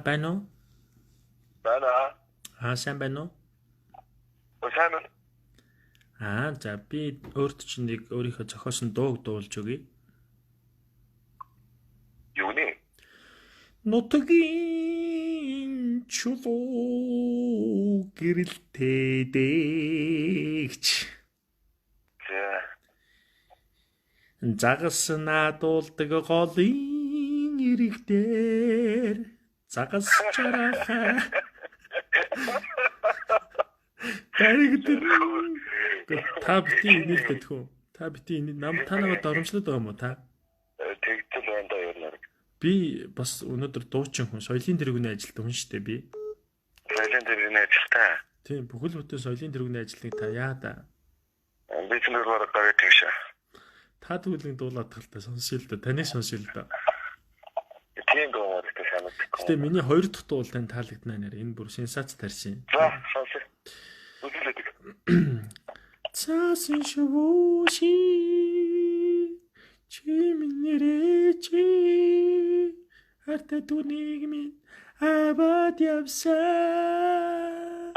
байна уу? Сайн байна уу? За би өөрт чинь нэг өөрийнхөө зохиосон дууг дуулж өгье. Юу нэ? Нутгийн чулуу гэрэлтэй дэгч загас надуулдаг голын ирэх дээр загас чарахаа таригдэн та бити инээлтэй тхүү. Та бити та намайг доромжлоод байгаа юм уу та? Тэгтэл байна да ер нь. Би бас өнөөдөр дуучин хүн, соёлын тэргүүний ажилтан хүн шүү дээ би. Соёлын тэргүүний ажилтан. Тийм, бүхэл бүтэн соёлын тэргүүний ажлыг та яа да? Би ч нэрээр гараад тийм шээ. Та тэгвэл дуулаад тал та сонсъё л да. Таныг сонсъё л да. Тийм дуу гэдэг санагдав. Гэтэ миний хоёр дахь дуу тань таалагдана нэр. Энэ бүр сенсац тарьсан. За, сонсъё. Үзүүлээд. Цаасан шивүүши чимнэрээчи арта түүнийг минь аваад явсан.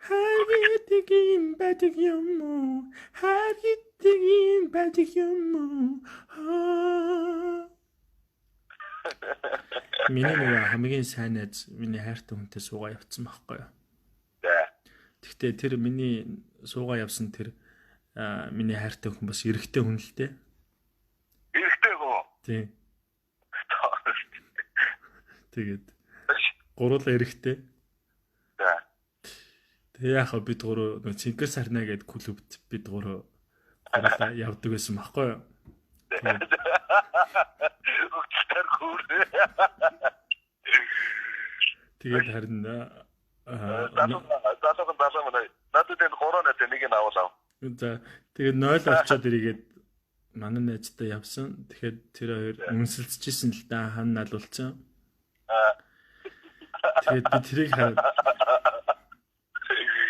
Хагитгин бадаг юм уу? Хагитгин бадаг юм уу? Миний нэг хамгийн сайн найз миний хайртай хүнтэй суугаа явцсан байхгүй юу? Гэхдээ тэр миний суугаа явсан тэр миний хайртай хүн бас эрэгтэй хүн л дээ. Эрэгтэй гоо. Тийм. Тэгээд гурлаа эрэгтэй. Тэгээ яхаа бид гурав нэг Цэнгэр сарна гэдэг клубт бид гурав гурлаа явдаг байсан байхгүй юу? Тэгээд харин надад энэ коронавирус нэг нь авуулаа. За тэгээд 0 олцоод ирээд манай найзтай явсан. Тэгэхээр тэр хоёр үнсэлцэжсэн л да хан налуулсан. Тэгээд би тэрийг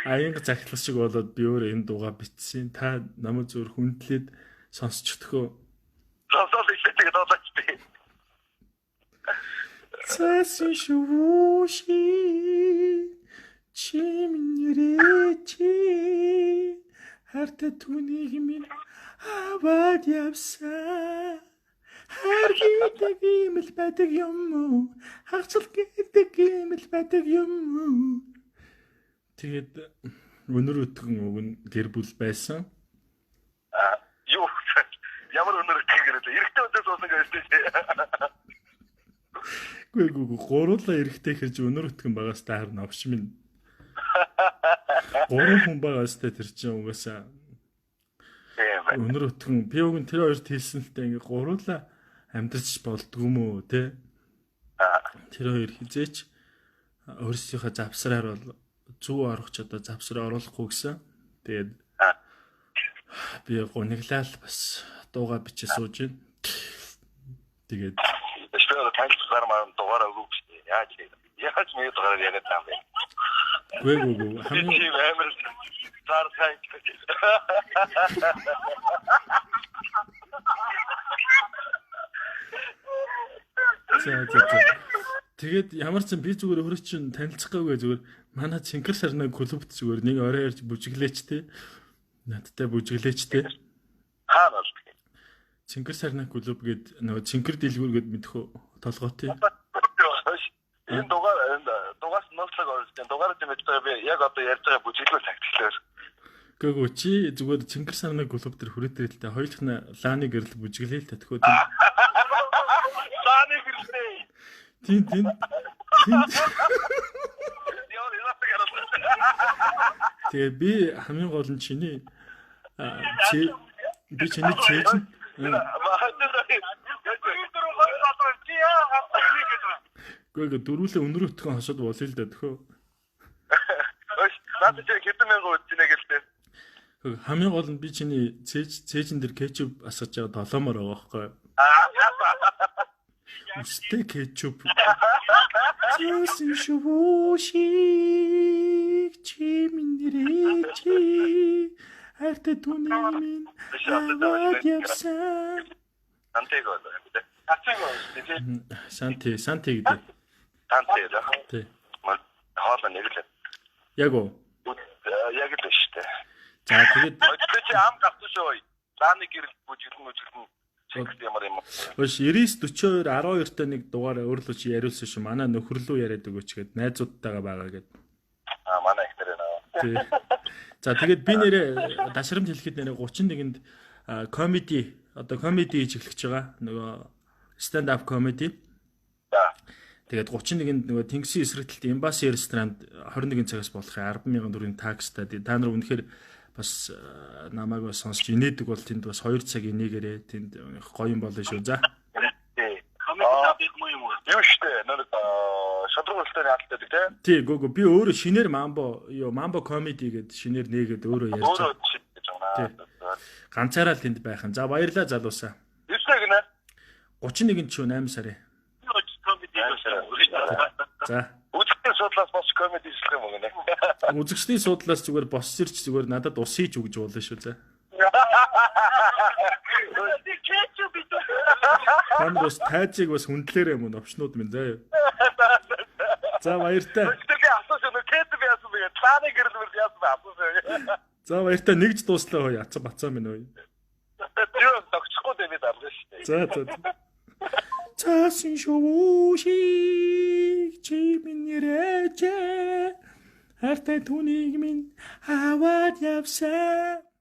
аянга захидлах шиг болоод би өөрөө энэ дууга бичсэн. Та намайг зөвөр хүндлээд сонсчихдгөө. Сонсоод ихтэй дуулаач би. Цаасан шивүүши чимнэрээчи харта түүнийг минь аваад явсан. Харгидэг юм л байдаг юм уу? Хагцал гэдэг юм л байдаг юм уу? Тэгээд өнөр өтгөн өгн гэр бүл байсан. Юу ямар өнөр өтгөн гэрэл эрэгтэй өдөөс уусан гэсэн чинь. Гүг гурлаа эрэгтэй хэрж өнөр өтгөн байгаас та харин овш минь. Гурван хүн байгаас та тэр чинь угаасаа өнөр өтгөн би өгн тэр хоёрт хэлсэн л дээ ингээ гурлаа амьдрч болдгоо мө те. Тэр хоёр хизээч өөрсдийнхөө завсраар бол зүү орох ч одоо завсраа оруулахгүй гэсэн. Тэгээд би гониглал бас дууга бичиж сууж байна. Тэгээд эсвэл танилцсаар маань дугаараа өгөх шүү дээ. Яаж මේ дугаараа яг таам бэ? Гүг хамгийн амар зар сайн. Тэгээд ямар ч би зүгээр өөрөө чинь танилцах гээгүй зүгээр манай Цэнгэр сарна клубт зүгээр нэг орой ярьж бүжиглээч те. Надтай бүжиглээч те. Хаана л Цэнгэр сарна клуб гээд нөгөө Цэнгэр дэлгүүр гээд мэдхүү толгойтой. Энэ дугаас ноцлог орсон. Дугаард мэдээ би яг одоо ярьж байгаа бүжиглэл тактиклээр. Гэхдээ чи зүгээр Цэнгэр сарна клуб дээр хүрээтэй л та хоёулахна лааны гэрэл бүжиглээ л татхөө. Лааны гэрэлтэй. Тийм. Тэгээ би хамгийн гол нь чиний би чиний чийж Гүг дөрвөлээ өнөр өтгөн хосод болъё л да төхөө. Надад чи хэдэн мянган үтсинэ гэлтэй. Хамгийн гол нь би чиний цээжин дээр кетчуп асгаж байгаа толомоор байгаа байхгүй. Үстэй кетчуп. Цаасан шивүүши чимнэрээчи арта түүнийг минь аваад явсан. Антего. Ацыг үү? Санти гэдэг. Санти яах? Тий. Хоолой нэг л. Яг уу. Яг л шүү дээ. За тэгээд чи ам гавсан шүү. Лааны гэрэл бүжиглэн чигт ямар юм. Өш 99 42 12-т нэг дугаар өөрлөө чи яриулсан шүү. Манай нөхөрлөө яриад өгөөч гээд найзуудтайгаа байгаа гээд. Манай ихнэр нөө. Тий. За тэгээд би нэрээ дашрамж хэлэхэд нэрээ 31-нд комеди одоо комеди хийж эхлэж байгаа. Нөгөө stand up comedy. Тэгээд 31-нд нөгөө Тэнгисийн эсрэгтэлт Embassy ресторанд 21 цагаас болохын 10,000 төгрөгийн такстай. Та нар үнэхээр бас намайг бас сонсч инээдэг бол тэнд бас 2 цаг инээгээрээ тэнд гоё юм болно шүү. За. Юу штэ нэг шодрогтой яалтдаг Тий, тий. гоо би өөрөө шинээр мамбо комеди гэдэг шинээр нээгээд өөрөө ярьж байгаа. Ганцаараа л тэнд байх юм. За баярлалаа залуусаа. 9 гинэ. 31-нд ч 8 сарын. За. Үзэгчдийн судлаас бос комеди хийх юм гэнэ. Үзэгчдийн судлаас зүгээр босч ирч зүгээр надад ус хийж өгж болно шүү за. Танд бас тайжиг бас хүндлээрээ мөн овчнууд минь заа юу. За баяртай. Өчтөргийн асуусан нэг кэт би асуусан. Цааны гэрэл мөр яасан асуусан. За баяртай нэгж дууслаа хоо яцсан бацаа минь ой. Юу тогтчихгүй дээ би дарга шүү дээ. За. Цаасан шүүшиг чи минь ирээчээ. Хартай түүнийг минь аваад явсан.